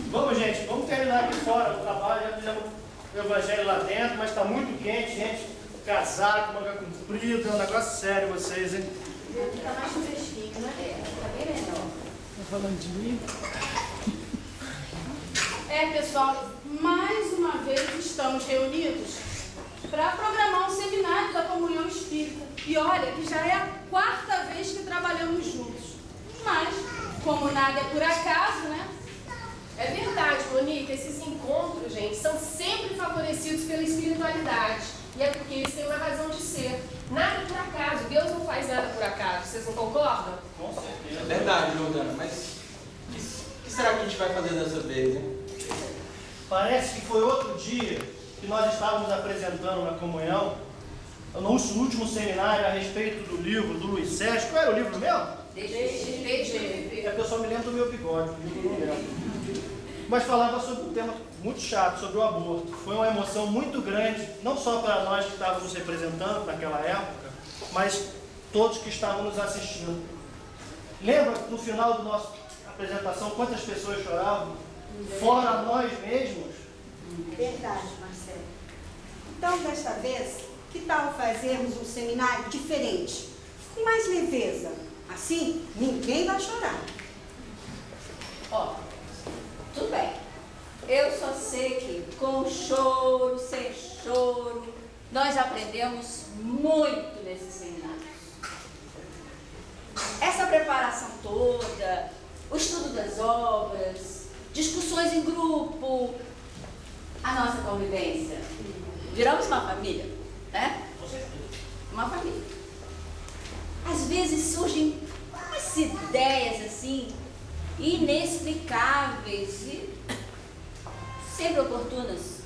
Vamos, gente, vamos terminar aqui fora o trabalho. Já fizemos o evangelho lá dentro, mas está muito quente, gente. Casaco, manga comprida, é um negócio sério vocês, hein? Aqui tá mais fresquinho, né? Tá bem melhor. Tá falando de mim? Pessoal, mais uma vez estamos reunidos para programar um seminário da Comunhão Espírita. E olha, que já é a 4ª vez que trabalhamos juntos. Mas, como nada é por acaso, né? É verdade, Monique, esses encontros, gente, são sempre favorecidos pela espiritualidade. E é porque eles têm uma razão de ser. Nada por acaso, Deus não faz nada por acaso. Vocês não concordam? Com certeza. É verdade, Jordana, mas o que será que a gente vai fazer dessa vez, hein? Parece que foi outro dia que nós estávamos apresentando na comunhão, no último seminário a respeito do livro do Luiz Sérgio. Qual era o livro mesmo? Desde. É que eu só me lembro do meu bigode, o livro eu não lembro. Mas falava sobre um tema muito chato, sobre o aborto. Foi uma emoção muito grande, não só para nós que estávamos representando naquela época, mas todos que estavam nos assistindo. Lembra no final da nossa apresentação quantas pessoas choravam? Fora nós mesmos? Verdade, Marcelo. Então, desta vez, que tal fazermos um seminário diferente? Com mais leveza. Assim, ninguém vai chorar. Ó, tudo bem. Eu só sei que com choro, sem choro, nós aprendemos muito nesse seminário. Essa preparação toda, o estudo das obras, discussões em grupo, a nossa convivência. Viramos uma família, né? Uma família. Às vezes surgem umas ideias assim, inexplicáveis e sempre oportunas.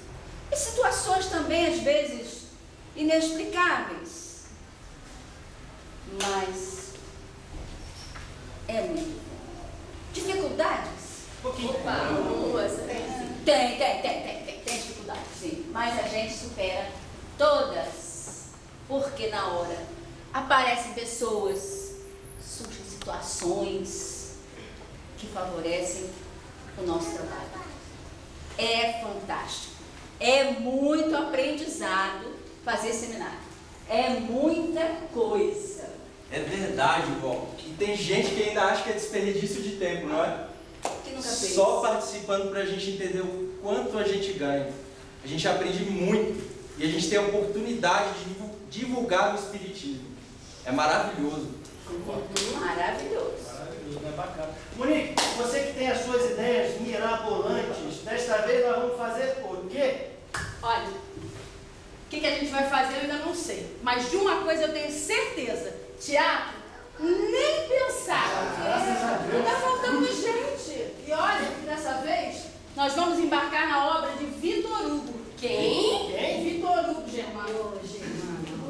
E situações também, às vezes, inexplicáveis. Mas é muito bom. Dificuldades? Tem dificuldades, sim. Mas a gente supera todas. Porque na hora aparecem pessoas, surgem situações que favorecem o nosso trabalho. É fantástico. É muito aprendizado fazer seminário. É muita coisa. É verdade, vó. E tem gente que ainda acha que é desperdício de tempo, não é? Que nunca fez. Só participando pra gente entender o quanto a gente ganha. A gente aprende muito e a gente tem a oportunidade de divulgar o Espiritismo. É maravilhoso. Maravilhoso. Maravilhoso, né? Bacana. Monique, você que tem as suas ideias mirabolantes, desta vez nós vamos fazer o quê? Olha, o que a gente vai fazer eu ainda não sei. Mas de uma coisa eu tenho certeza. Teatro, nem pensar. Tá faltando gente. E olha, que dessa vez nós vamos embarcar na obra de Vitor Hugo. Quem? Vitor Hugo, Germano.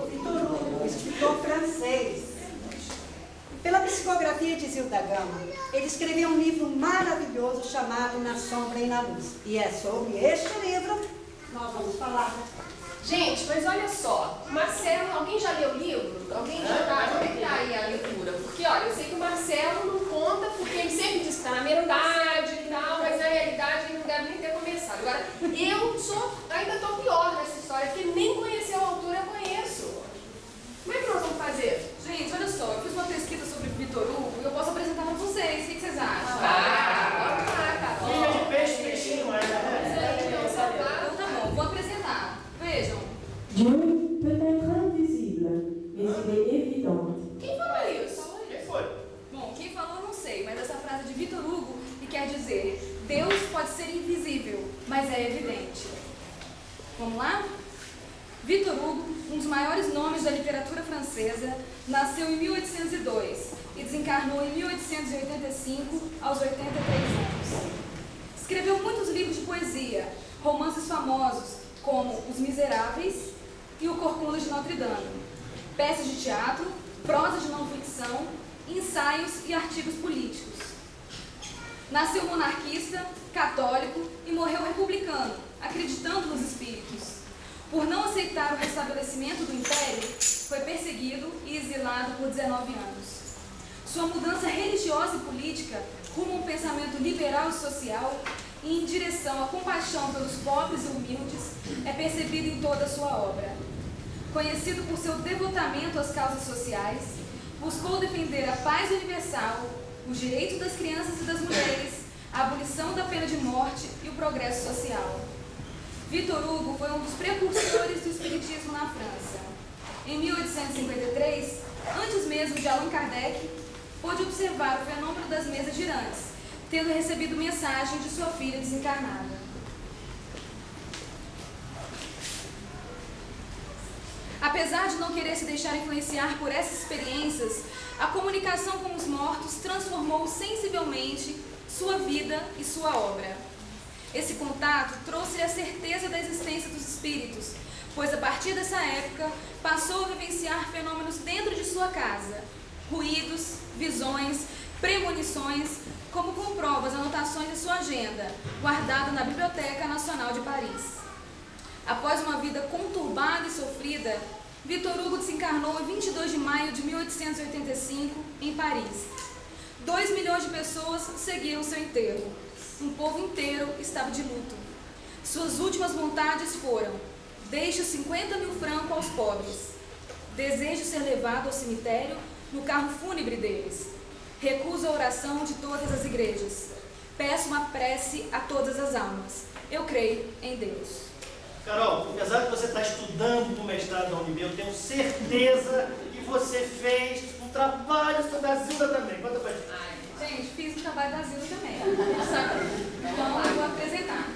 Vitor Hugo, escritor francês. Pela psicografia de Zilda Gama, ele escreveu um livro maravilhoso chamado Na Sombra e na Luz. E é sobre este livro que nós vamos falar. Gente, mas olha só, Marcelo, alguém já leu o livro? Alguém já tá? Como é que tá aí a leitura? Porque, olha, eu sei que o Marcelo não conta porque ele sempre diz que está na metade e tal, mas na realidade ele não deve nem ter começado. Agora, ainda estou pior nessa história, porque nem conhecer o autor eu conheço. Como é que nós vamos fazer? Gente, olha só, eu fiz uma pesquisa sobre Vitor Hugo e eu posso apresentar para vocês. O que vocês acham? Filha de peixe, peixinho, não é? Então tá bom, vou apresentar. Vejam. Dieu peut être invisible, mais il est évident. Quem falou isso? Quem foi? Bom, quem falou eu não sei, mas essa frase é de Vitor Hugo e quer dizer: Deus pode ser invisível, mas é evidente. Vamos lá? Vitor Hugo, um dos maiores nomes da literatura francesa, nasceu em 1802 e desencarnou em 1885, aos 83 anos. Escreveu muitos livros de poesia, romances famosos, como Os Miseráveis e O Corcunda de Notre Dame, peças de teatro, prosa de não-ficção, ensaios e artigos políticos. Nasceu monarquista, católico e morreu republicano, acreditando nos espíritos. Por não aceitar o restabelecimento do império, foi perseguido e exilado por 19 anos. Sua mudança religiosa e política rumo a um pensamento liberal e social e em direção à compaixão pelos pobres e humildes é percebido em toda a sua obra. Conhecido por seu devotamento às causas sociais, buscou defender a paz universal, os direitos das crianças e das mulheres, a abolição da pena de morte e o progresso social. Victor Hugo foi um dos precursores do espiritismo na França. Em 1853, antes mesmo de Allan Kardec, pôde observar o fenômeno das mesas girantes, tendo recebido mensagem de sua filha desencarnada. Apesar de não querer se deixar influenciar por essas experiências, a comunicação com os mortos transformou sensivelmente sua vida e sua obra. Esse contato trouxe-lhe a certeza da existência dos espíritos, pois a partir dessa época passou a vivenciar fenômenos dentro de sua casa, ruídos, visões, premonições, como comprova as anotações de sua agenda, guardada na Biblioteca Nacional de Paris. Após uma vida conturbada e sofrida, Victor Hugo desencarnou em 22 de maio de 1885, em Paris. 2 milhões de pessoas seguiram seu enterro. Um povo inteiro estava de luto. Suas últimas vontades foram: deixe 50 mil francos aos pobres. Desejo ser levado ao cemitério no carro fúnebre deles. Recuso a oração de todas as igrejas. Peço uma prece a todas as almas. Eu creio em Deus. Carol, apesar de você estar estudando para o mestrado da UNB, eu tenho certeza que você fez um trabalho sobre a Zilda também. Conta pra gente. Gente, fiz o trabalho da Zilda também. Então, eu vou apresentar.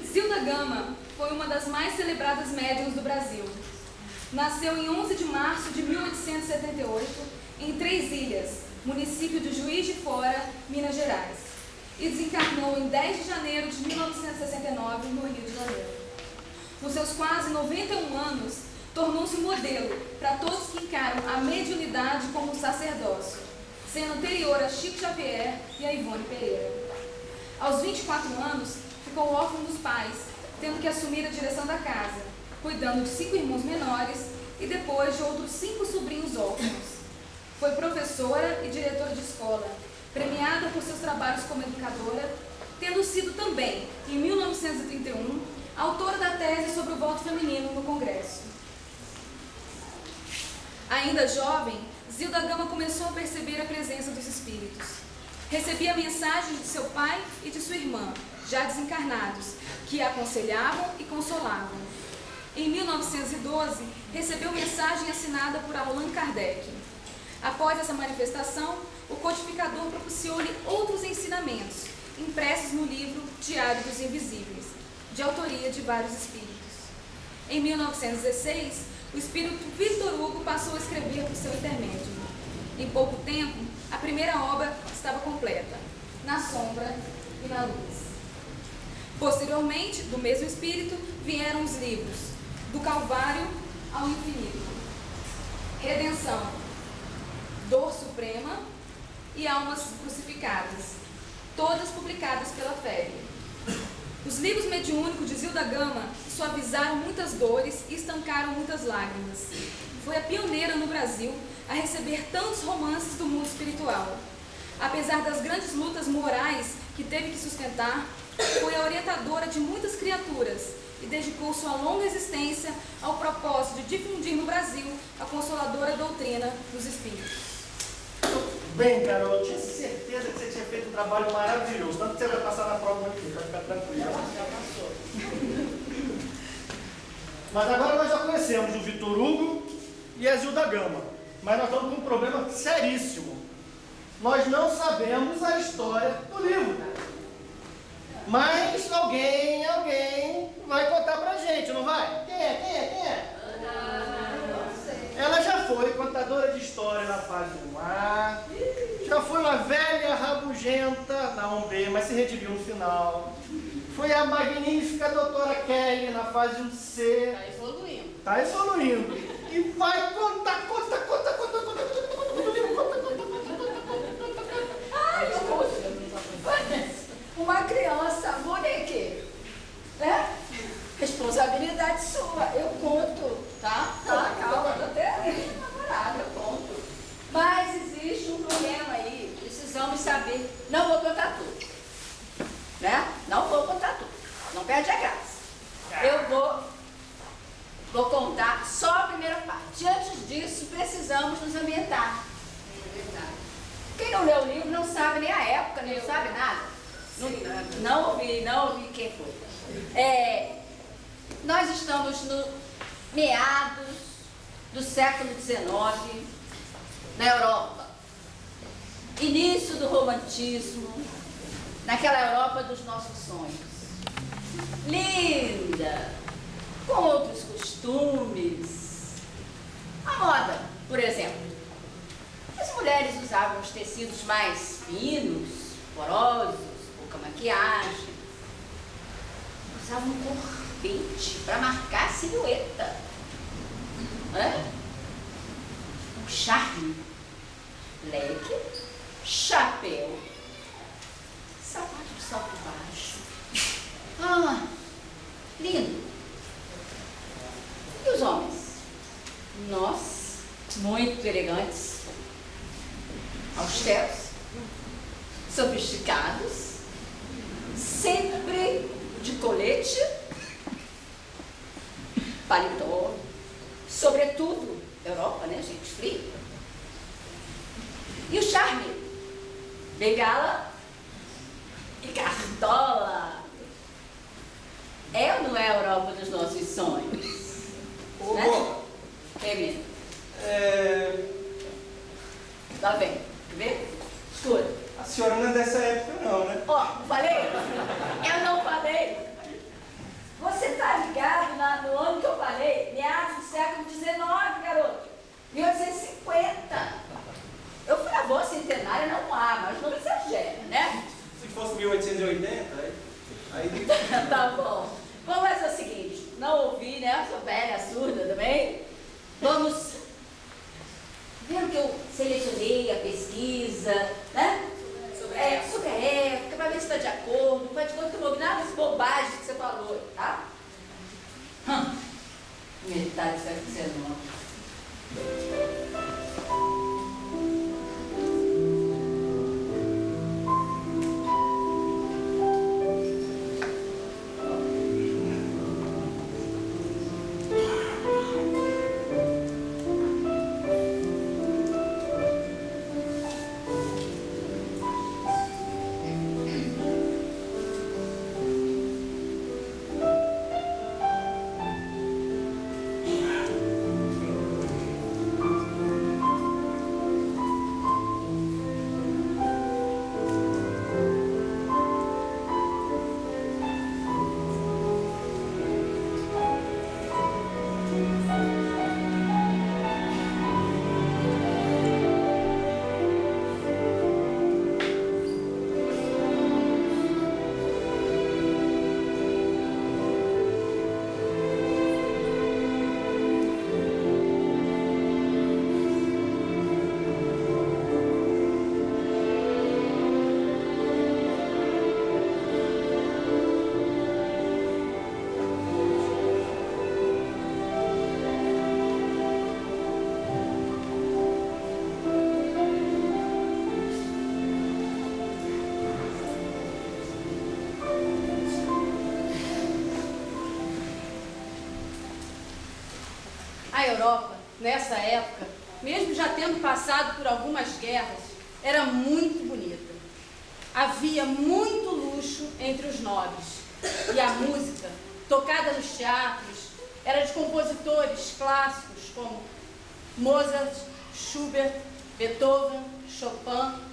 Zilda Gama foi uma das mais celebradas médiuns do Brasil. Nasceu em 11 de março de 1878, em Três Ilhas, município de Juiz de Fora, Minas Gerais, e desencarnou em 10 de janeiro de 1969, no Rio de Janeiro. Nos seus quase 91 anos, tornou-se um modelo para todos que encaram a mediunidade como um sacerdócio, sendo anterior a Chico Xavier e a Ivone Pereira. Aos 24 anos, ficou órfão dos pais, tendo que assumir a direção da casa, cuidando de 5 irmãos menores e depois de outros 5 sobrinhos órfãos. Foi professora e diretora de escola, premiada por seus trabalhos como educadora, tendo sido também, em 1931, autora da tese sobre o voto feminino no Congresso. Ainda jovem, Zilda Gama começou a perceber a presença dos espíritos. Recebia mensagens de seu pai e de sua irmã, já desencarnados, que a aconselhavam e consolavam. Em 1912, recebeu mensagem assinada por Allan Kardec. Após essa manifestação, o codificador propiciou-lhe outros ensinamentos, impressos no livro Diário dos Invisíveis, de autoria de vários espíritos. Em 1916, o espírito Victor Hugo passou a escrever por seu intermédio. Em pouco tempo, a primeira obra estava completa, Na Sombra e na Luz. Posteriormente, do mesmo espírito, vieram os livros Do Calvário ao Infinito, Redenção, Dor Suprema e Almas Crucificadas, todas publicadas pela FEB. Os livros mediúnicos de Zilda Gama suavizaram muitas dores e estancaram muitas lágrimas. Foi a pioneira no Brasil a receber tantos romances do mundo espiritual. Apesar das grandes lutas morais que teve que sustentar, foi a orientadora de muitas criaturas e dedicou sua longa existência ao propósito de difundir no Brasil a consoladora doutrina dos espíritos. Bem, Carol, eu tinha certeza que você tinha feito um trabalho maravilhoso. Tanto que você vai passar na prova aqui, vai ficar tranquilo. Já passou. Mas agora nós já conhecemos o Victor Hugo e a Zilda Gama. Mas nós estamos com um problema seríssimo. Nós não sabemos a história do livro. Mas alguém vai contar pra gente, não vai? Quem é? Ela já foi contadora de história na fase 1A, já foi uma velha rabugenta na 1B, mas se redimiu no final. Foi a magnífica doutora Kelly na fase 1C. Tá evoluindo. E vai contar. Ai, uma criança, bonequeira, né? Responsabilidade sua, eu conto, tá? Calma, tô até namorada, eu conto. Mas existe um problema aí, precisamos saber. Não vou contar tudo. né? Não vou contar tudo, não perde a graça. Eu vou contar só a primeira parte. Antes disso, precisamos nos ambientar. Quem não leu o livro não sabe nem a época, não sabe nada. Não ouvi quem foi. Nós estamos no meados do século XIX, na Europa. Início do romantismo, naquela Europa dos nossos sonhos. Linda, com outros costumes. A moda, por exemplo. As mulheres usavam os tecidos mais finos, porosos, pouca maquiagem. Usavam corpete para marcar a silhueta. Um charme, leque, chapéu, sapato de salto baixo. Lindo. E os homens? Nós, muito elegantes, austeros, sofisticados, sempre de colete, paletó, sobretudo, Europa, né, gente, frio. E o charme? Bengala e cartola. É ou não é a Europa dos nossos sonhos? Ô, né? Boca, Termina. Lá vem. Quer ver? Escura. a senhora não é dessa época não, né? Ó, falei? Eu não falei. Você tá ligado no ano que eu falei? Meados do século XIX, garoto. 1850. Eu fui avó centenária, não há, mas não exagera, né? Se fosse 1880, aí... Tá bom. Vamos fazer o seguinte, não ouvi, né? Eu sou velha, surda também. Vamos... Vendo que eu selecionei a pesquisa, né? Sobre a época, para ver se está de acordo. Faz de conta que eu não ouvi nada das bobagens que você falou, tá? Metade do século XIX. A Europa, nessa época, mesmo já tendo passado por algumas guerras, era muito bonita. Havia muito luxo entre os nobres. E a música, tocada nos teatros, era de compositores clássicos como Mozart, Schubert, Beethoven, Chopin.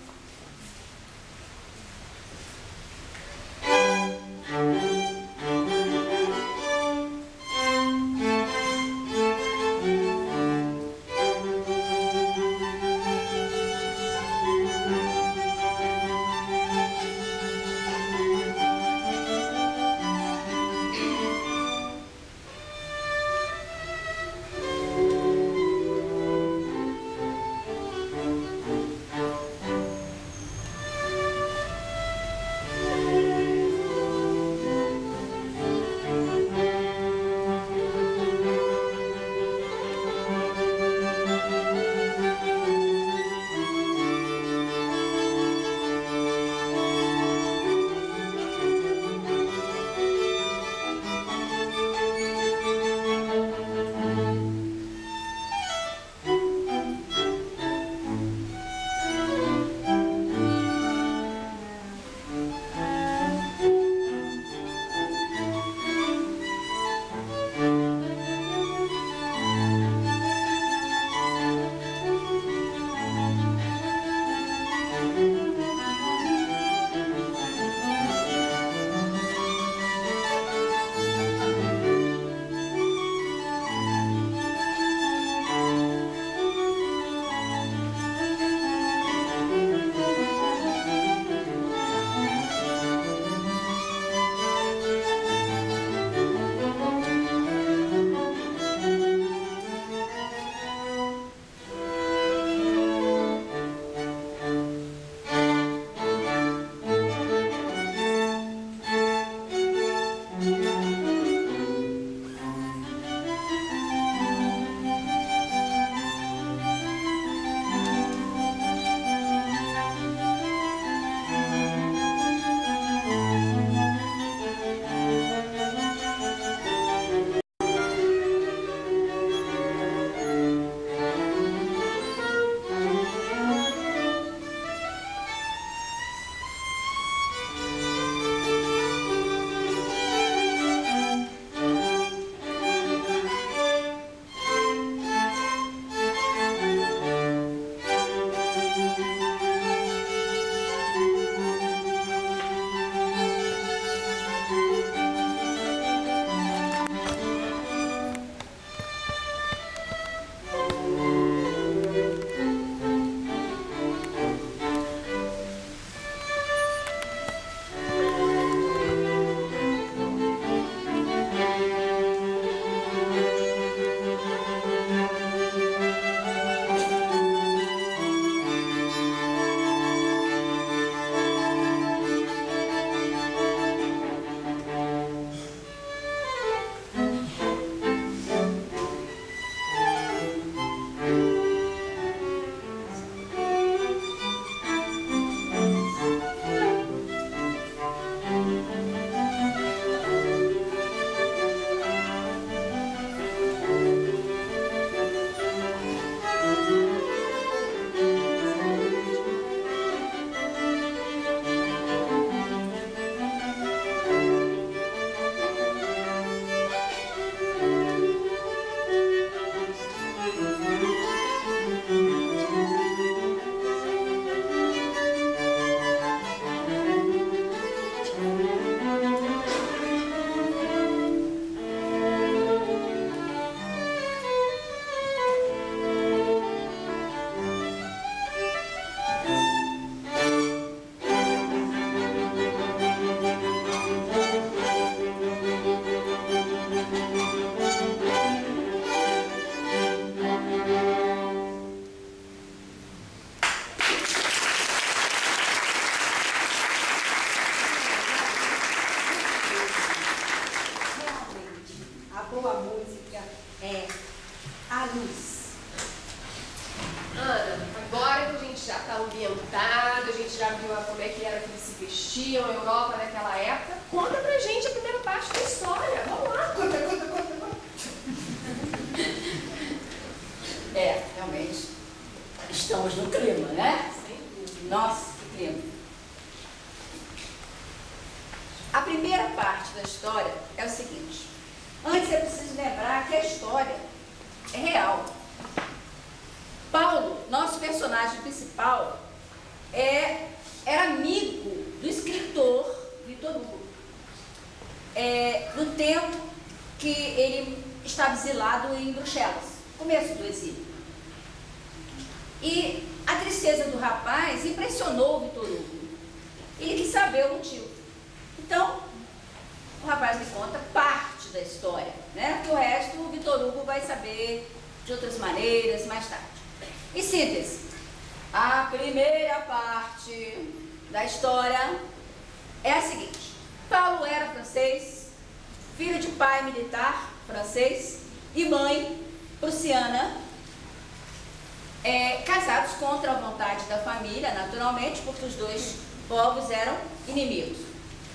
boa música é a luz. Ana, agora que a gente já está ambientado, a gente já viu como é que era que eles se vestiam na Europa naquela época, conta pra gente a primeira parte da história. Vamos lá, conta. Realmente, estamos no clima, né? Nossa, que clima. A primeira parte da história é o seguinte. Antes é preciso lembrar que a história é real. Paulo, nosso personagem principal, era amigo do escritor Vitor Hugo. No tempo que ele estava exilado em Bruxelas, começo do exílio. E a tristeza do rapaz impressionou o Vitor Hugo. Ele quis saber o motivo. Então, o rapaz me conta parte da história, né? Porque o resto o Vitor Hugo vai saber de outras maneiras mais tarde. Em síntese, a primeira parte da história é a seguinte. Paulo era francês, filho de pai militar francês e mãe prussiana, casados contra a vontade da família, naturalmente, porque os dois povos eram inimigos.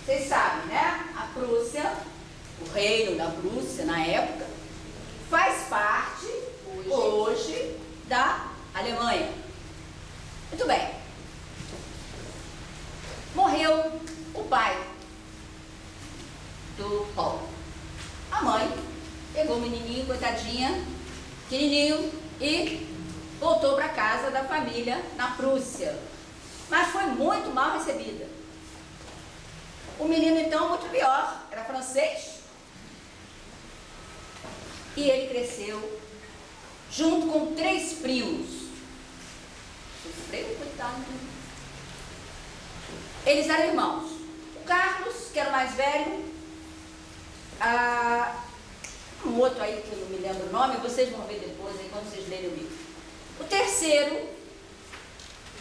Vocês sabem, né? A Prússia, o reino da Prússia na época, faz parte hoje da Alemanha. Muito bem. Morreu o pai do Paulo. A mãe pegou o menininho, coitadinha, pequenininho, e voltou para casa da família na Prússia. Mas foi muito mal recebida. O menino, então, muito pior, era francês. E ele cresceu junto com 3 primos. Sofreu, coitado. Eles eram irmãos. O Carlos, que era o mais velho, um outro aí que eu não me lembro o nome, vocês vão ver depois, aí, quando vocês lerem o livro. O terceiro,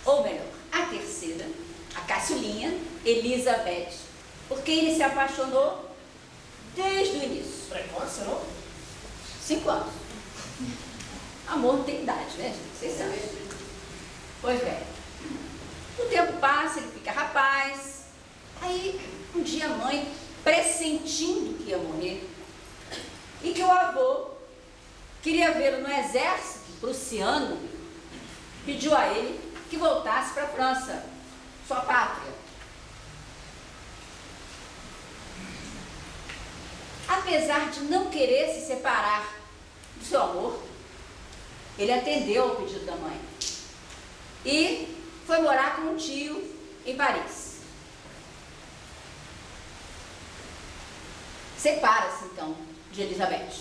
ou melhor, a terceira, a caçulinha, Elizabeth, por quem ele se apaixonou desde o início. Precoce, não? 5 anos. Amor não tem idade, né, gente? Vocês sabem. Pois bem. O tempo passa, ele fica rapaz. Aí, um dia a mãe, pressentindo que ia morrer, e que o avô queria vê-lo no exército prussiano, pediu a ele que voltasse para a França, sua pátria. Apesar de não querer se separar do seu amor, ele atendeu ao pedido da mãe e foi morar com um tio em Paris. Separa-se então de Elizabeth,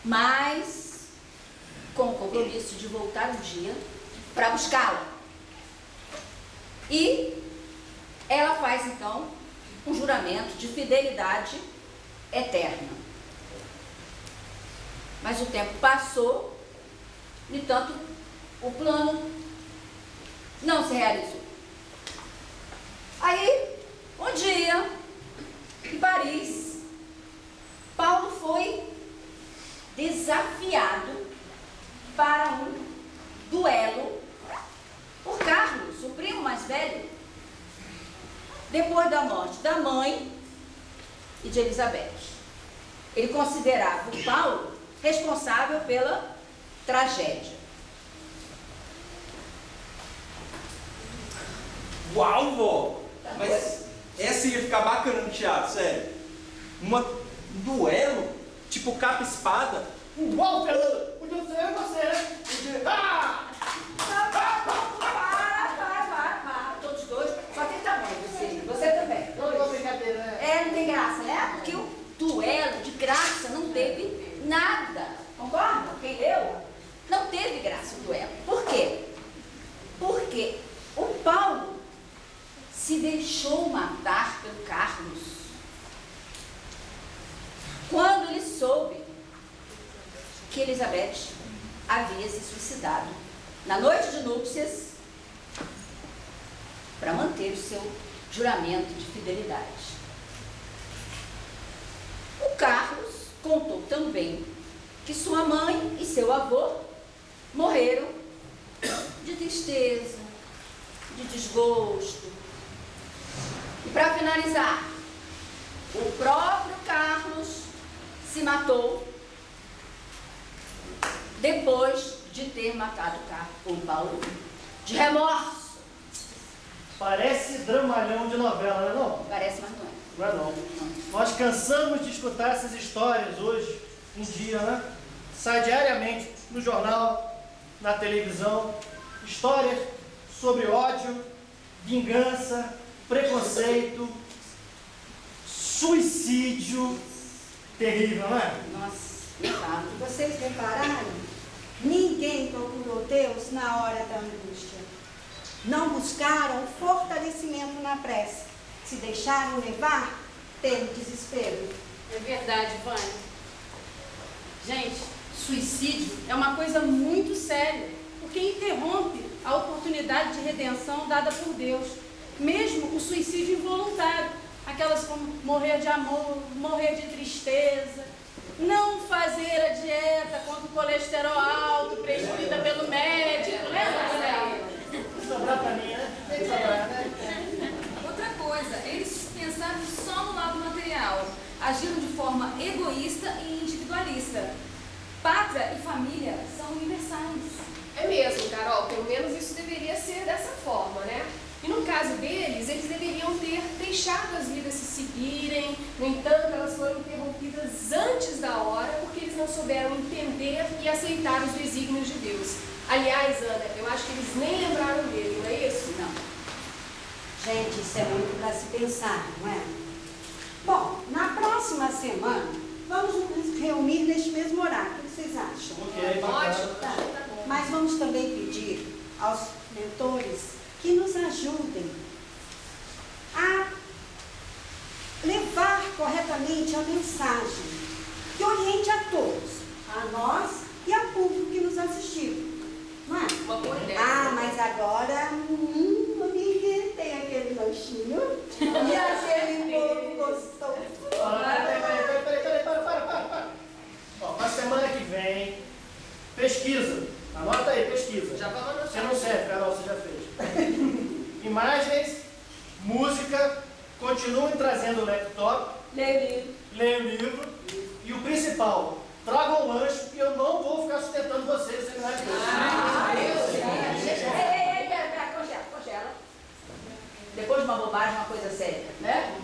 mas com o compromisso de voltar um dia para buscá-la. E ela faz então um juramento de fidelidade eterna. Mas o tempo passou, no entanto, o plano não se realizou. Aí, um dia, em Paris, Paulo foi desafiado para um duelo por Carlos, o primo mais velho, depois da morte da mãe e de Elizabeth. Ele considerava o Paulo responsável pela tragédia. Uau, vó! Mas essa ia ficar bacana no teatro, sério. Um duelo, tipo capa-espada. Uau, Fernanda! Podia ser você, né? Para! Todos dois. Só tem tamanho, você também. Não, brincadeira, né? Não tem graça, né? Porque o duelo de graça não teve nada. Concorda? Quem leu? Não teve graça o duelo. Por quê? Porque o Paulo se deixou matar pelo Carlos quando ele soube que Elizabeth havia se suicidado na noite de núpcias para manter o seu juramento de fidelidade. O Carlos, com contou também que sua mãe e seu avô morreram de tristeza, de desgosto. E para finalizar, o próprio Carlos se matou depois de ter matado o Paulo, de remorso. Parece dramalhão de novela, não é não? Parece, mas não é. Não é não. Nós cansamos de escutar essas histórias hoje em dia, né? Sai diariamente no jornal, na televisão, histórias sobre ódio, vingança, preconceito, suicídio. Terrível, não é? Nossa, exato. Vocês repararam? Ninguém procurou Deus na hora da angústia. Não buscaram fortalecimento na prece. Se deixaram levar pelo desespero. É verdade, Vânia. Gente, suicídio é uma coisa muito séria, porque interrompe a oportunidade de redenção dada por Deus. Mesmo o suicídio involuntário, aquelas como morrer de amor, morrer de tristeza, não fazer a dieta contra o colesterol alto prescrita pelo médico, lembra, Zé? Sobrar pra mim, né? Outra coisa, eles pensaram só no lado material, agindo de forma egoísta e individualista. Pátria e família são universais. É mesmo, Carol, pelo menos isso deveria ser dessa forma, né? E no caso deles, eles deveriam ter deixado as vidas se seguirem, no entanto, elas foram interrompidas antes da hora, porque eles não souberam entender e aceitar os desígnios de Deus. Aliás, Ana, eu acho que eles nem lembraram dele, não é isso? Não. Gente, isso é muito para se pensar, não é? Bom, na próxima semana, vamos nos reunir neste mesmo horário. O que vocês acham? Ok, bacana. Ótimo, Tá. tá bom. Mas vamos também pedir aos mentores que nos ajudem a levar corretamente a mensagem, que oriente a todos, a nós e ao público que nos assistiu. Não é? Uma boa ideia. Ah, mas agora, amiga, tem aquele lanchinho e aquele bolo gostoso. Para. Ó, para a semana que vem, pesquisa. Anota aí, pesquisa. Já vamos anotar. Você não serve, Carol, você já fez. Imagens, música, continuem trazendo o laptop, leiam o livro e o principal, tragam o lanche e eu não vou ficar sustentando vocês no seminário de hoje. Congela. Depois de uma bobagem, uma coisa séria, né?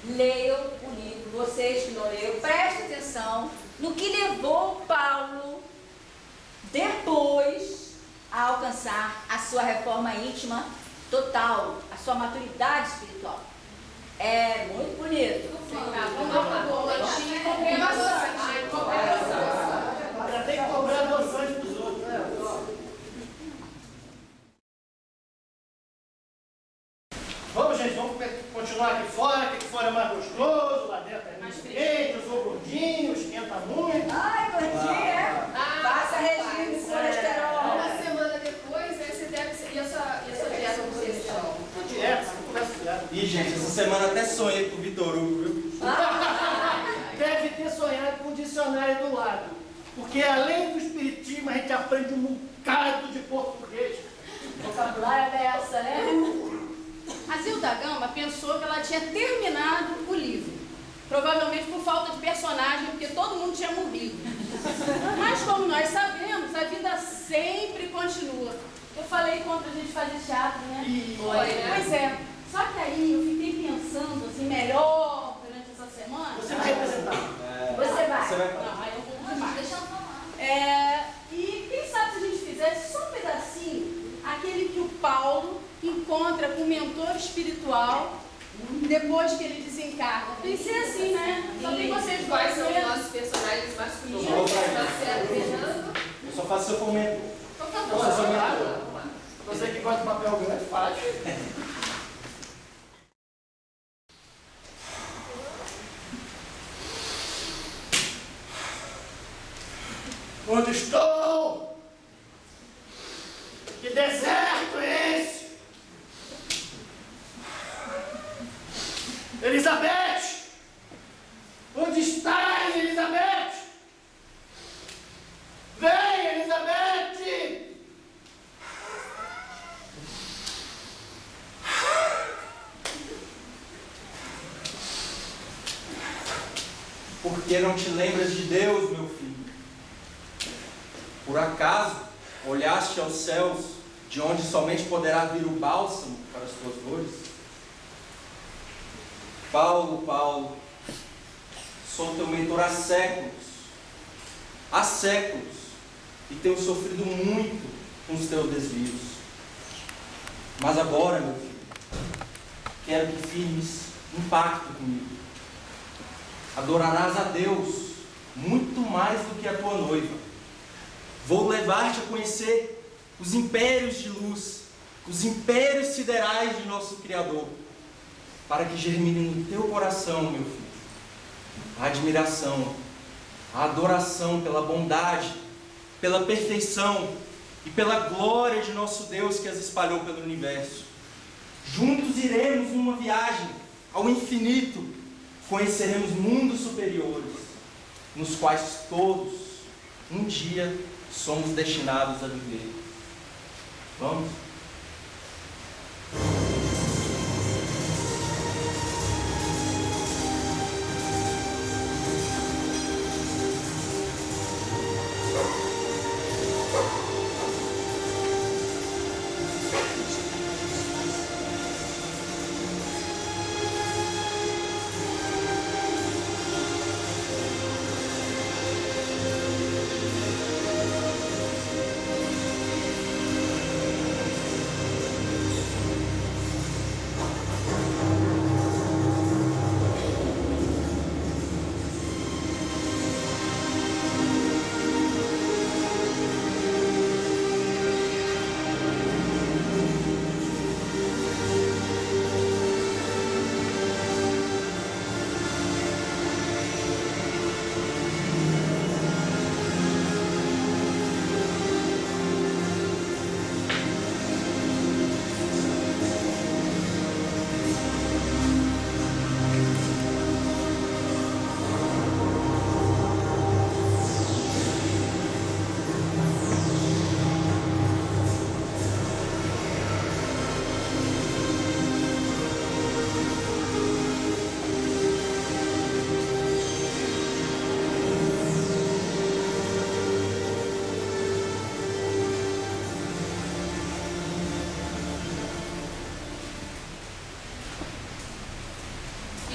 Leiam o livro, vocês que não leram, prestem atenção no que levou Paulo depois a alcançar a sua reforma íntima total, a sua maturidade espiritual. É muito bonito. Vamos lá, lanchinho e Já tem que cobrar adoçante dos outros, né? Vamos, gente, vamos continuar aqui fora, que aqui fora é mais gostoso, lá dentro é mais quente, eu sou gordinho, esquenta muito. Ai, gordinha! Faça regime de colesterol. Uma semana depois, né, você deve ser... E a sua dieta com colesterol? Direto, você conversa direto. Ih, gente, essa semana até sonhei com o Vitor Hugo, viu? Deve ter sonhado com o dicionário do lado. Porque além do espiritismo, a gente aprende um bocado de português. O vocabulário é essa, né? A Zilda Gama pensou que ela tinha terminado o livro, provavelmente por falta de personagem, porque todo mundo tinha morrido. Mas como nós sabemos, a vida sempre continua. Eu falei contra a gente fazer teatro, né? Foi, né? Pois é. Só que aí eu fiquei pensando assim, melhor durante essa semana. Você vai representar. Você vai. Você vai Não, aí eu vou demais. Deixa eu falar. E quem sabe se a gente fizesse só um pedacinho, aquele que o Paulo encontra com o mentor espiritual depois que ele desencarna. Pensei assim, né? Só tem vocês Quais dois são os mesmo. nossos personagens masculinos? Eu vou pra ele. Marcelo, Fernando. Eu só faço seu fomento. Então tá bom. Nossa, Vamos lá. claro. Você que gosta de papel grande, faz. Onde estou? Que deserto é esse? Elizabeth! Onde está Elizabeth? porque não te lembras de Deus, meu filho? Por acaso olhaste aos céus, de onde somente poderá vir o bálsamo para as tuas dores? Paulo, Paulo, sou teu mentor há séculos, e tenho sofrido muito com os teus desvios. Mas agora, meu filho, quero que firmes um pacto comigo. Adorarás a Deus muito mais do que a tua noiva. Vou levar-te a conhecer os impérios de luz, os impérios siderais de nosso Criador, para que germine no teu coração, meu filho, a admiração, a adoração pela bondade, pela perfeição e pela glória de nosso Deus que as espalhou pelo universo. Juntos iremos numa viagem ao infinito, conheceremos mundos superiores, nos quais todos, um dia, somos destinados a viver. Vamos?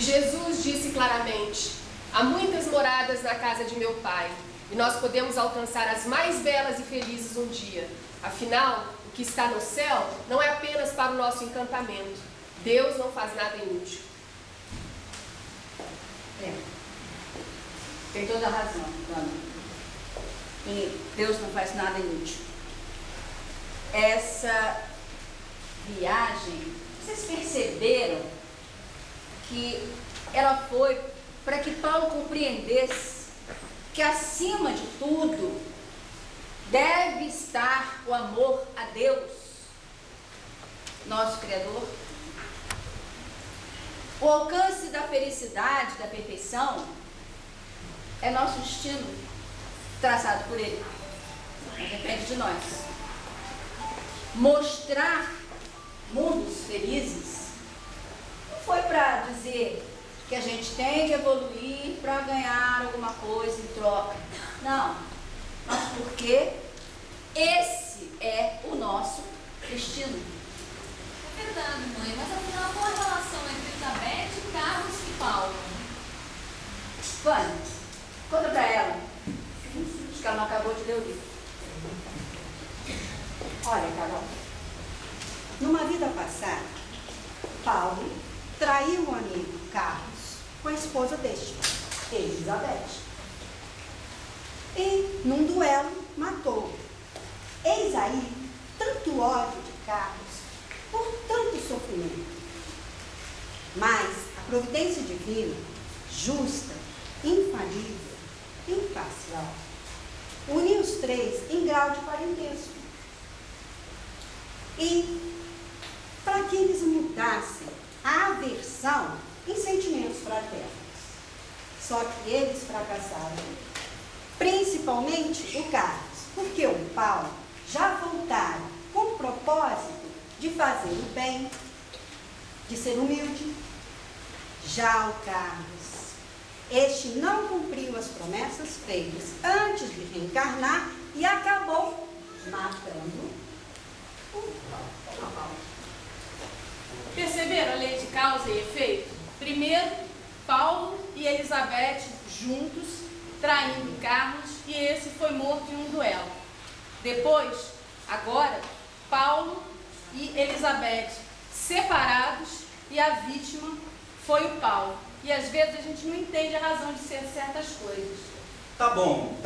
Jesus disse claramente: há muitas moradas na casa de meu Pai, e nós podemos alcançar as mais belas e felizes um dia. Afinal, o que está no céu não é apenas para o nosso encantamento. Deus não faz nada inútil. Tem toda a razão, Dona. E Deus não faz nada inútil. Essa viagem, vocês perceberam que ela foi para que Paulo compreendesse que, acima de tudo, deve estar o amor a Deus, nosso Criador. O alcance da felicidade, da perfeição, é nosso destino, traçado por Ele. Não depende de nós. Mostrar mundos felizes não foi para dizer que a gente tem que evoluir para ganhar alguma coisa em troca. Não. Mas porque esse é o nosso destino. É verdade, mãe, mas afinal qual a relação entre Elizabeth, Carlos e Paulo? Vânia, conta pra ela. Acho que ela não acabou de ler o livro. Olha, Carol, numa vida passada, Paulo traiu o amigo Carlos com a esposa deste, Elizabeth. E, num duelo, matou. Eis aí tanto ódio de Carlos por tanto sofrimento. Mas a providência divina, justa, infalível, imparcial, uniu os três em grau de parentesco. E para que eles mudassem a aversão em sentimentos fraternos. Só que eles fracassaram. Principalmente o Carlos, porque o Paulo já voltaram com o propósito de fazer o bem, de ser humilde. Já o Carlos Este não cumpriu as promessas feitas antes de reencarnar e acabou matando o Paulo. Perceberam a lei de causa e efeito? Primeiro, Paulo e Elizabeth juntos, traindo Carlos, e esse foi morto em um duelo. Depois, agora, Paulo e Elizabeth separados e a vítima foi o Paulo. E às vezes a gente não entende a razão de ser certas coisas. Tá bom.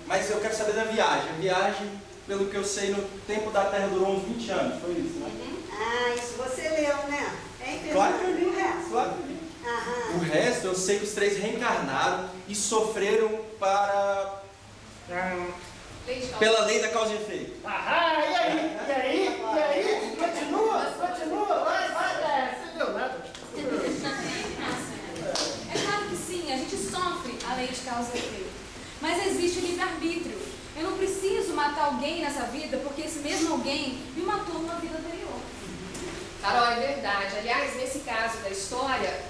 Mas eu quero saber da viagem. A viagem, pelo que eu sei, no tempo da Terra durou uns 20 anos, foi isso, né? Ah, isso você leu, né? Claro que eu li. O resto. Claro que eu li. Aham. O resto, eu sei que os 3 reencarnaram e sofreram pela lei da causa e efeito. Aham, e aí? Continua, vai, você deu nada. É claro que sim, a gente sofre a lei de causa e efeito. Mas existe o livre-arbítrio. Eu não preciso matar alguém nessa vida porque esse mesmo alguém me matou numa vida anterior. Carol, é verdade. Aliás, nesse caso da história,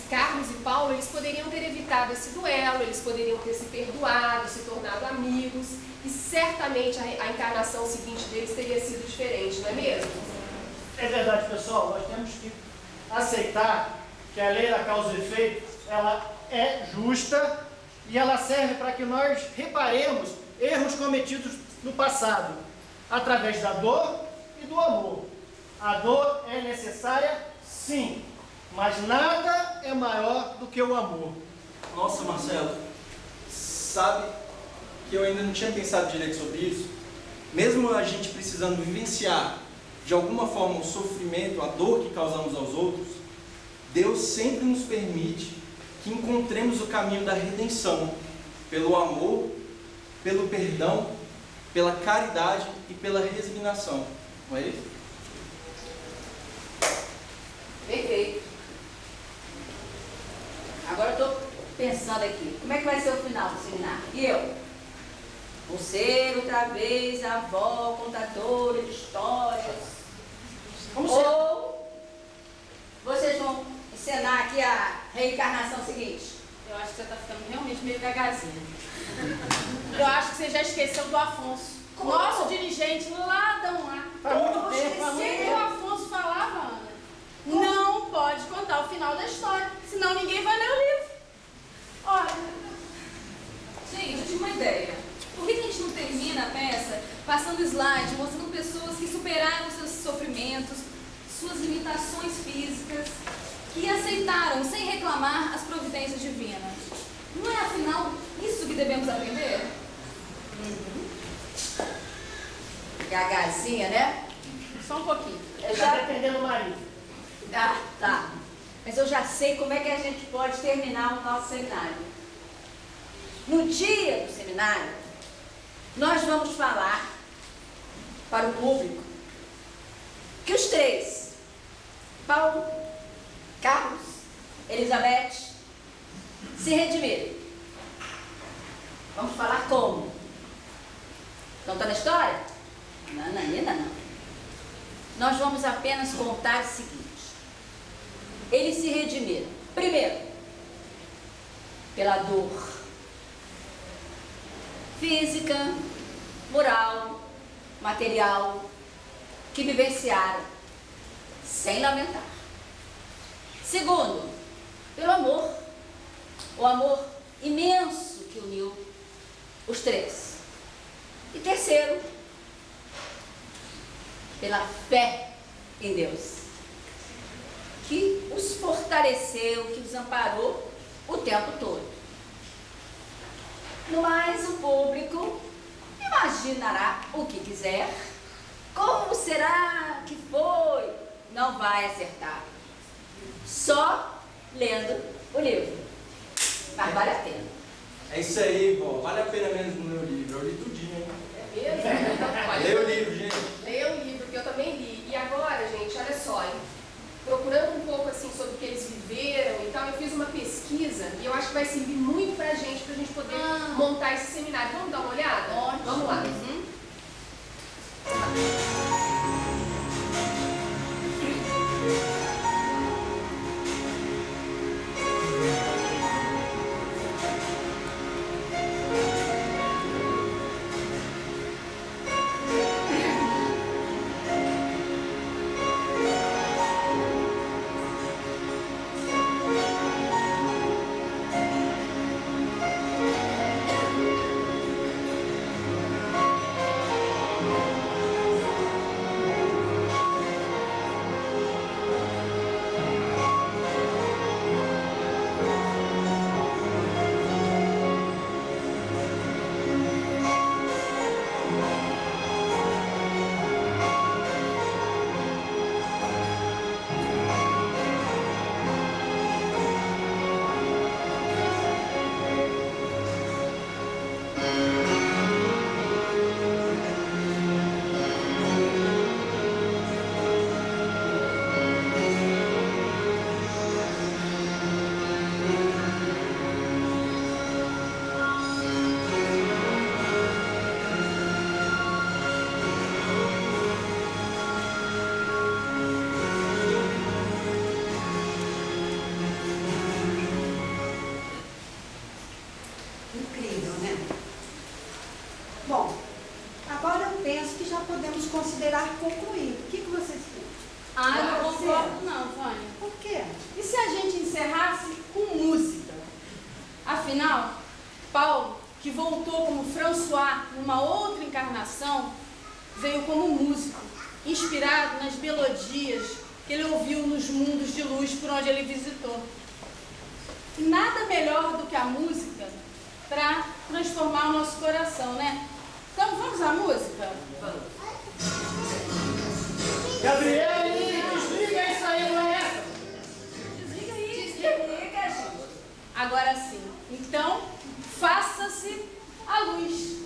Carlos e Paulo, eles poderiam ter evitado esse duelo, eles poderiam ter se perdoado, se tornado amigos, e certamente a encarnação seguinte deles teria sido diferente, não é mesmo? É verdade, pessoal, nós temos que aceitar que a lei da causa e efeito, ela é justa e ela serve para que nós reparemos erros cometidos no passado, através da dor e do amor. A dor é necessária, sim, mas nada é maior do que o amor. Nossa, Marcelo, sabe que eu ainda não tinha pensado direito sobre isso? Mesmo a gente precisando vivenciar de alguma forma o sofrimento, a dor que causamos aos outros, Deus sempre nos permite que encontremos o caminho da redenção, pelo amor, pelo perdão, pela caridade e pela resignação. Não é isso? Perfeito. Agora eu estou pensando aqui, como é que vai ser o final do seminário? E eu? Vou ser outra vez a avó contadora de histórias? Ou vocês vão encenar aqui a reencarnação seguinte? Eu acho que você está ficando realmente meio gagazinha. Eu acho que você já esqueceu do Afonso. Como? Nosso dirigente lá da UNA. Faz muito tempo, faz muito O tempo. Afonso falava, Ana, não pode contar o final da história, senão ninguém vai ler o livro. Olha, Gente, eu tive uma ideia. Por que a gente não termina a peça passando slide, mostrando pessoas que superaram seus sofrimentos, suas limitações físicas, que aceitaram, sem reclamar, as providências divinas? Não é, afinal, isso que devemos aprender? Gagazinha, né? só um pouquinho. Eu Está já... defendendo o marido. Ah, tá. Mas eu já sei como é que a gente pode terminar o nosso seminário. No dia do seminário, nós vamos falar para o público que os 3, Paulo, Carlos, Elizabeth, se redimiram. Vamos falar como? Não está na história? Não, ainda não. Nós vamos apenas contar o seguinte. Eles se redimiram. Primeiro, pela dor física, moral, material, que vivenciaram, sem lamentar. Segundo, pelo amor, o amor imenso que uniu os 3. E terceiro, pela fé em Deus, que os fortaleceu, que os amparou o tempo todo. No mais, o público imaginará o que quiser. Como será que foi? Não vai acertar. Só lendo o livro. Mas vale a pena. É isso aí, vó. Vale a pena mesmo ler o livro. Eu li tudinho, hein? É mesmo? Olha, Leia o livro, gente. Leia o livro, que eu também li. E agora, gente, olha só, hein? Procurando um pouco assim sobre o que eles viveram e tal, eu fiz uma pesquisa e eu acho que vai servir muito pra gente poder montar esse seminário. Vamos dar uma olhada? Ótimo. Vamos lá. Incrível, né? Bom, agora eu penso que já podemos considerar concluído. O que vocês pensam? Ah, eu não concordo não, Vânia. Por quê? E se a gente encerrasse com música? Afinal, Paulo, que voltou como François numa outra encarnação, veio como músico, inspirado nas melodias que ele ouviu nos mundos de luz por onde ele visitou. E nada melhor do que a música para transformar o nosso coração, né? Então vamos à música? Vamos. Gabriele, desliga isso aí, não é essa? Desliga aí. Desliga, gente. Agora sim. Então, faça-se a luz.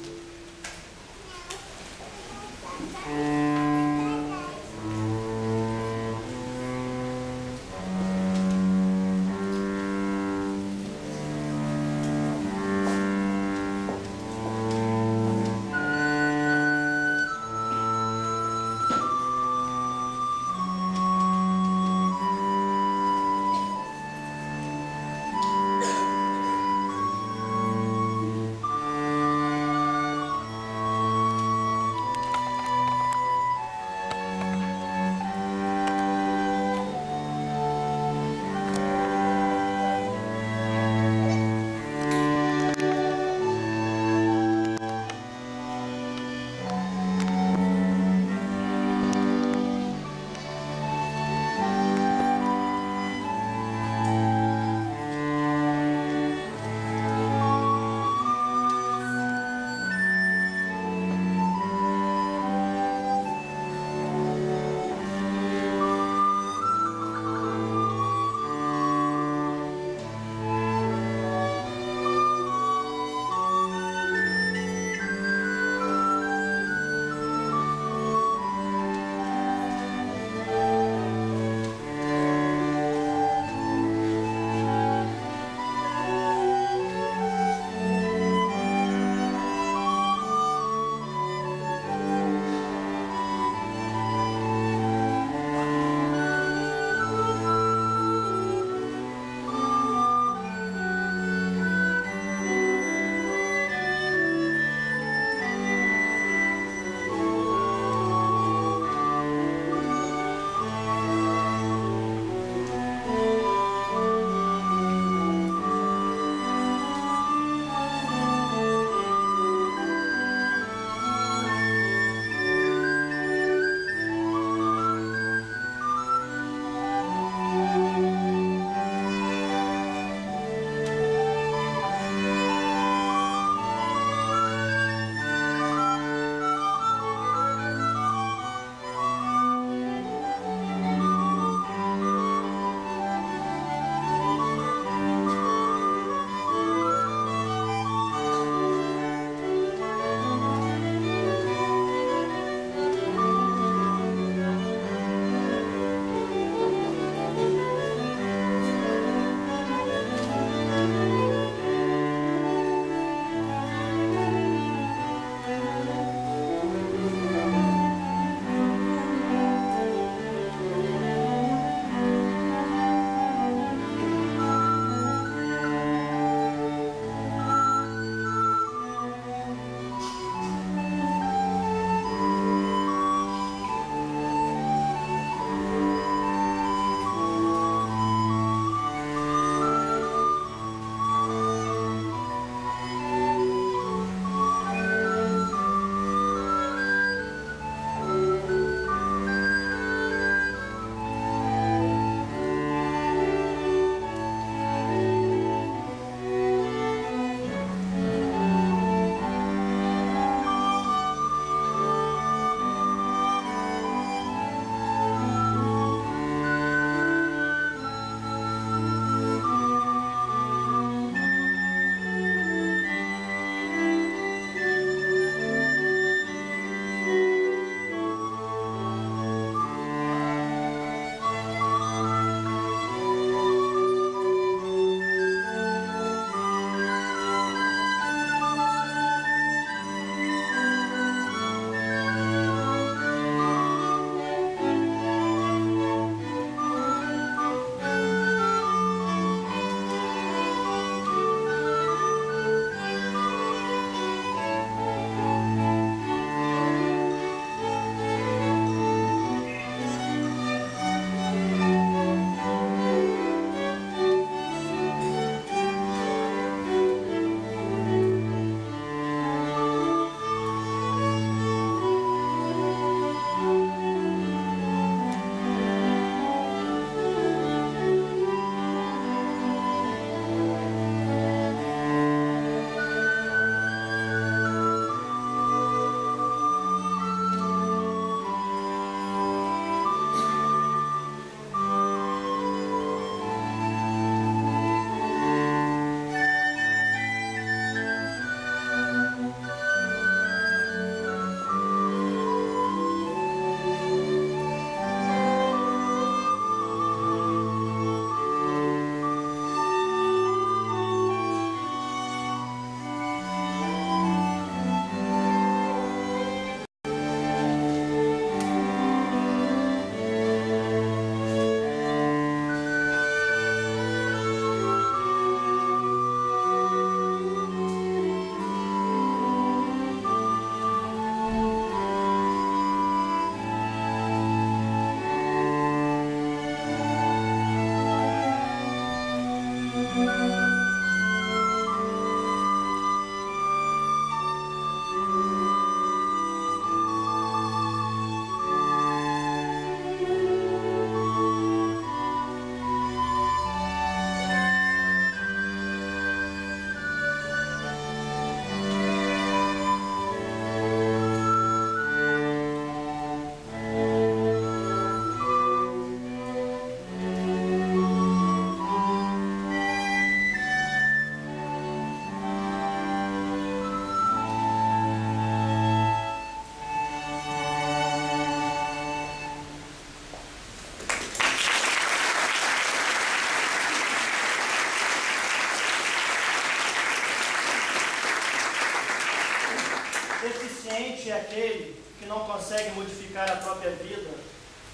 valente é aquele que não consegue modificar a própria vida,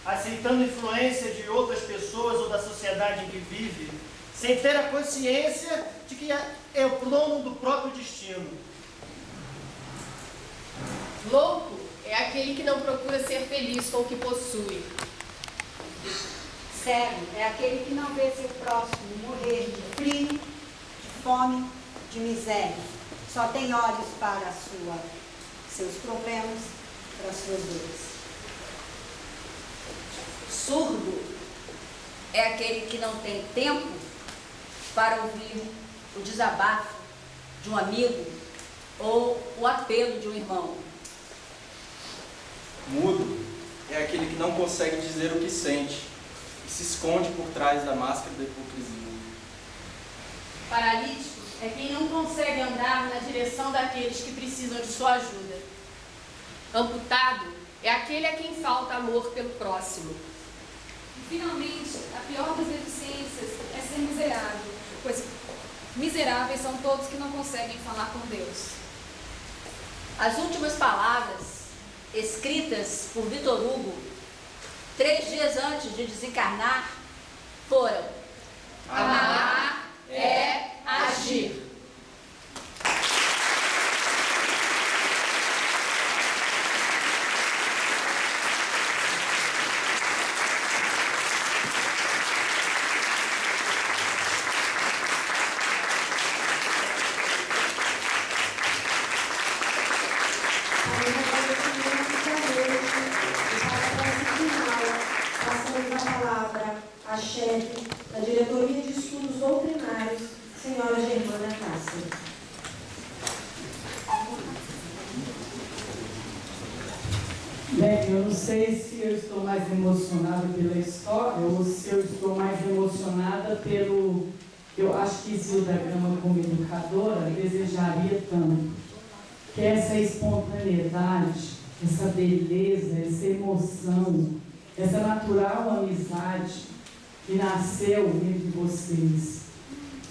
aceitando influência de outras pessoas ou da sociedade em que vive, sem ter a consciência de que é o dono do próprio destino. Louco é aquele que não procura ser feliz com o que possui. Cego é aquele que não vê seu próximo morrer de frio, de fome, de miséria. Só tem olhos para seus problemas, para suas dores. Surdo é aquele que não tem tempo para ouvir o desabafo de um amigo ou o apelo de um irmão. Mudo é aquele que não consegue dizer o que sente e se esconde por trás da máscara da hipocrisia. Paralítico é quem não consegue andar na direção daqueles que precisam de sua ajuda. Amputado é aquele a quem falta amor pelo próximo. E, finalmente, a pior das deficiências é ser miserável, pois miseráveis são todos que não conseguem falar com Deus. As últimas palavras escritas por Vitor Hugo 3 dias antes de desencarnar foram: Amar é agir. A chefe da Diretoria de Estudos Doutrinários, senhora Germana Cássio. Bem, eu não sei se eu estou mais emocionada pela história ou se eu estou mais emocionada pelo... Eu acho que Zilda Gama, como educadora, desejaria tanto que essa espontaneidade, essa beleza, essa emoção, essa natural amizade que nasceu entre vocês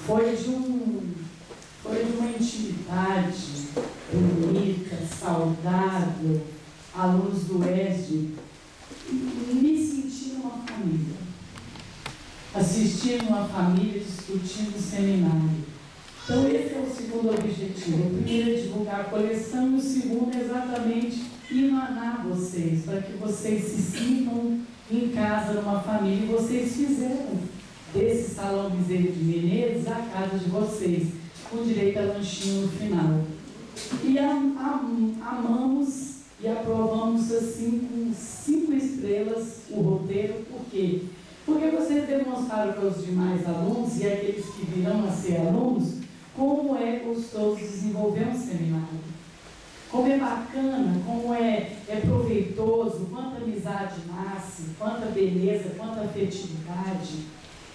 foi de uma intimidade bonita, saudável, alunos do ESD, me sentindo uma família, assistindo uma família, discutindo o seminário. Então esse é o segundo objetivo. O primeiro é divulgar a coleção e o segundo é exatamente emanar vocês, para que vocês se sintam em casa, numa família, e vocês fizeram desse Salão Bezerra de Menezes a casa de vocês, com direito a lanchinho no final. E amamos e aprovamos assim com 5 estrelas o roteiro. Por quê? Porque vocês demonstraram para os demais alunos e aqueles que virão a ser alunos como é gostoso desenvolver um seminário. Como é bacana, como é proveitoso, quanta amizade nasce, quanta beleza, quanta afetividade.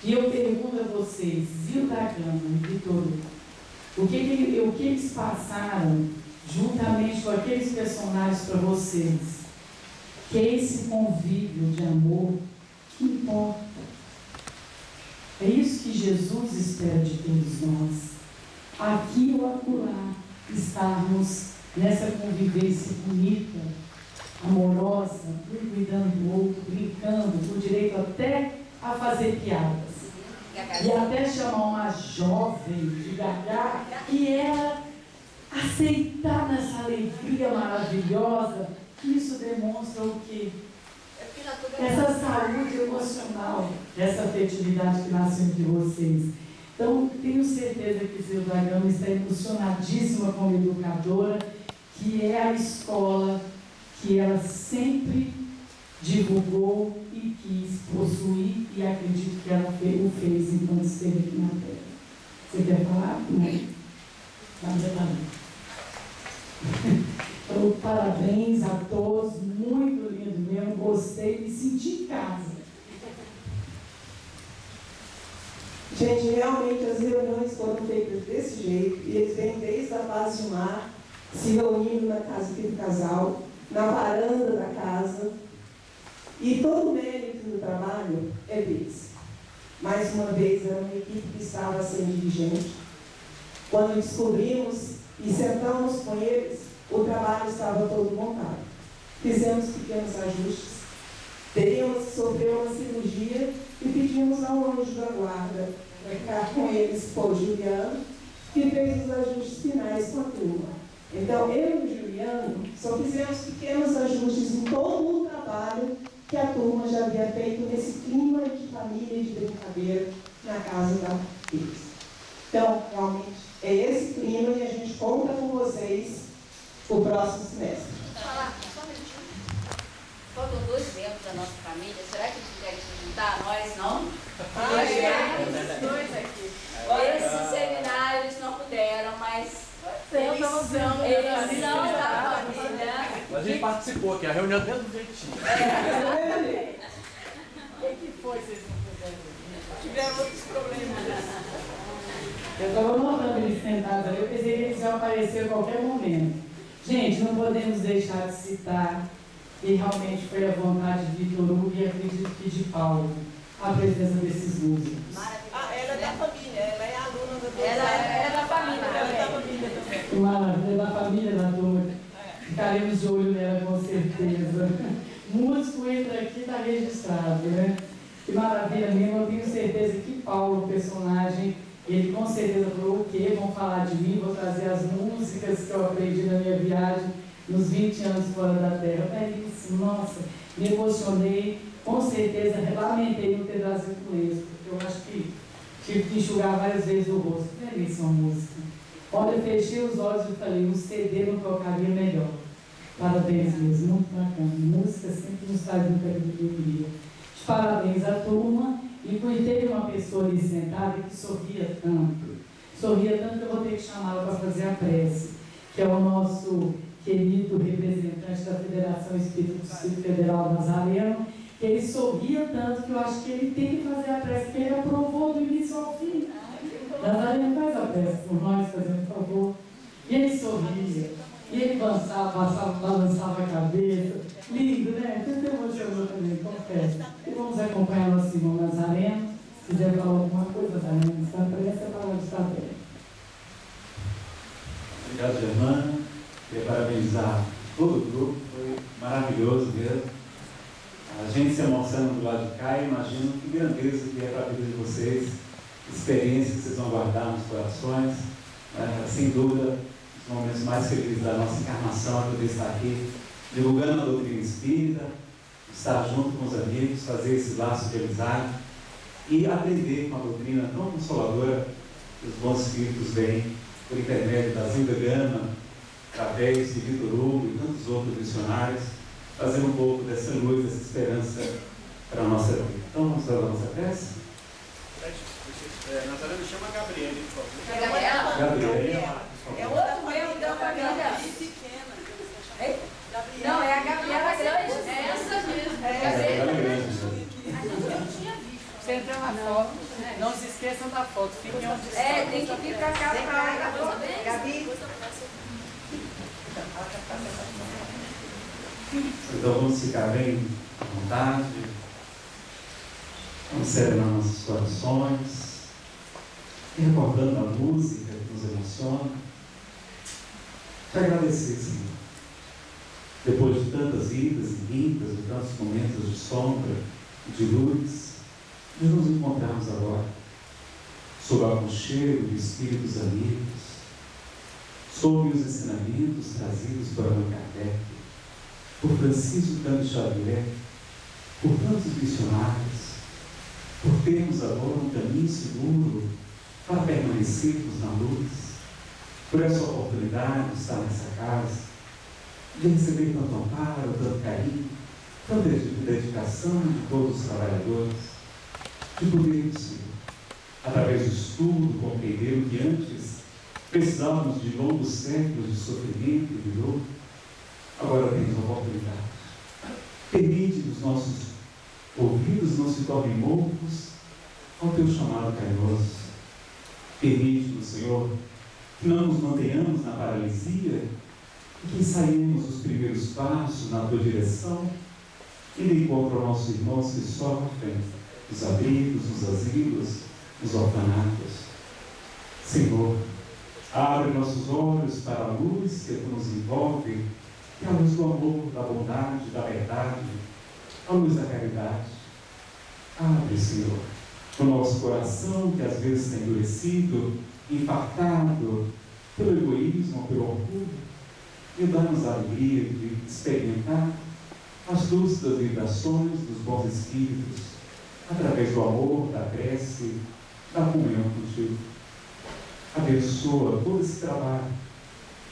E eu pergunto a vocês, Zilda Gama e Vitor Hugo, o que eles passaram juntamente com aqueles personagens para vocês? Que é esse convívio de amor que importa. É isso que Jesus espera de todos nós. Aqui ou acolá, estarmos nessa convivência bonita, amorosa, um cuidando do outro, brincando, com direito até a fazer piadas. E até chamar uma jovem de Gagá, e ela aceitar nessa alegria maravilhosa. Isso demonstra o quê? Essa saúde emocional, essa afetividade que nasce entre vocês. Então, tenho certeza que Zilda Gama está emocionadíssima como educadora, que é a escola que ela sempre divulgou e quis possuir, e acredito que ela o fez enquanto esteve aqui na Terra. Você quer falar? Não. Nada para mim. Então, parabéns a todos, muito lindo mesmo, gostei, me senti em casa. Gente, realmente as reuniões foram feitas desse jeito, e eles vêm desde a base de mar, se reunindo na casa aqui do casal, na varanda da casa, e todo o mérito do trabalho é deles. Mais uma vez, era uma equipe que estava sem dirigente. Quando descobrimos e sentamos com eles, o trabalho estava todo montado. Fizemos pequenos ajustes. Teríamos que sofrer uma cirurgia e pedimos ao anjo da guarda para ficar com eles, foi o Juliano, que fez os ajustes finais com a turma. Então, eu e o Juliano só fizemos pequenos ajustes em todo o trabalho que a turma já havia feito nesse clima de família e de brincadeira na casa deles. Então, realmente, é esse clima e a gente conta com vocês o próximo semestre. Só um minutinho. Faltam 2 membros da nossa família. Será que eles querem se juntar? Nós não? Dois aqui. Esse seminário eles não puderam, mas eles são da família. A gente participou aqui, a reunião dentro do jeitinho. O que foi vocês não puderam? Tiveram outros problemas. Eu estava notando eles sentados ali, eu pensei que eles iam aparecer a qualquer momento. Gente, não podemos deixar de citar, e realmente foi a vontade de Vitor Hugo e acredito que de Paulo, a presença desses músicos. Ela é da família, ela é aluna da Ela é da família Ela é da também. família também. Que maravilha, da família da turma. Ficaremos de olho nela com certeza. Músico entra aqui, está registrado, né? Que maravilha mesmo, eu tenho certeza que Paulo, o personagem, ele com certeza falou o quê? Vão falar de mim, vou trazer as músicas que eu aprendi na minha viagem nos 20 anos fora da terra. Belíssimo, nossa, me emocionei, com certeza lamentei não ter trazido com eles, porque eu acho que tive que enxugar várias vezes o rosto. Belíssima música. Olha, eu fechei os olhos e falei, um CD não tocaria melhor. Parabéns mesmo, muito bacana. Música sempre nos traz muita alegria. Parabéns à turma. E teve uma pessoa ali sentada que sorria tanto que eu vou ter que chamá-la para fazer a prece, que é o nosso querido representante da Federação Espírita do Distrito Federal Nazareno, que ele sorria tanto que eu acho que ele tem que fazer a prece, porque ele aprovou do início ao fim. Nazareno, faz a prece por nós, fazendo favor. E ele sorria, e ele balançava a cabeça. Lindo, né? Você se emocionou também, confesso. E vamos acompanhar o nosso irmão Nazareno. Se quiser falar alguma coisa, Nazareno, está pressa para estar bem. Obrigado, Germana. Queria parabenizar todo o grupo, foi maravilhoso mesmo. A gente se emocionando do lado de cá e imagino que grandeza que é para a vida de vocês, experiência que vocês vão guardar nos corações. Sem dúvida, os momentos mais felizes da nossa encarnação é poder estar aqui divulgando a doutrina espírita, estar junto com os amigos, fazer esse laço de amizade e aprender com a doutrina tão consoladora que os bons espíritos vêm por intermédio da Zilda Gama, através de Vitor Hugo e tantos outros missionários, fazer um pouco dessa luz, dessa esperança para a nossa vida. Então vamos fazer a nossa prece? Nazareno, chama a Gabriela, por favor. Gabriela? Gabriela. É outro membro da família. Não, é a Gabriela grande. É essa mesmo. É Gabriela grande. Você entrou na foto. Não se esqueçam da foto. Fiquem onde estão. tem que vir para cá para Gabi. Então vamos ficar bem à vontade, vamos serenar nossos corações, recordando a música que nos emociona, te agradecer, Senhor. Depois de tantas idas e vindas, de tantos momentos de sombra e de luz, de nos encontrarmos agora, sob o aconchego de espíritos amigos, sob os ensinamentos trazidos por Allan Kardec, por Francisco Cândido Xavier, por tantos missionários, por termos agora um caminho seguro para permanecermos na luz, por essa oportunidade de estar nessa casa, de receber tanto amparo, tanto carinho, tanta dedicação de todos os trabalhadores, de podermos, Senhor, através do estudo, compreender o que antes precisávamos de longos séculos de sofrimento e de dor, agora temos a oportunidade. Permite que os nossos ouvidos não se tornem loucos ao teu chamado carinhoso. Permite-nos, Senhor, que não nos mantenhamos na paralisia e que saímos os primeiros passos na tua direção e de encontro aos nossos irmãos que sofrem nos abrigos, nos asilos, nos orfanatos. Senhor, abre nossos olhos para a luz luz que nos envolve, que é a luz do amor, da bondade, da verdade, a luz da caridade. Abre, Senhor, o nosso coração, que às vezes está endurecido, infartado pelo egoísmo, pelo orgulho, e dá-nos a alegria de experimentar as luzes das vibrações dos bons espíritos, através do amor, da prece, da comunhão contigo. Abençoa todo esse trabalho.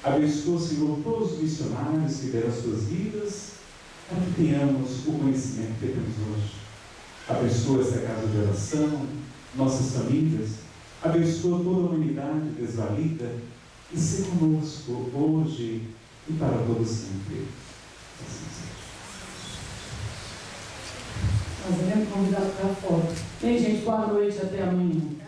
Abençoa, Senhor, todos os missionários que deram as suas vidas, para que tenhamos o conhecimento que temos hoje. Abençoa esta casa de oração, nossas famílias. Abençoa toda a humanidade desvalida e se conosco hoje e para todo sempre. Assim seja. Nós iremos convidar para fora. Bem, gente, boa noite, até amanhã.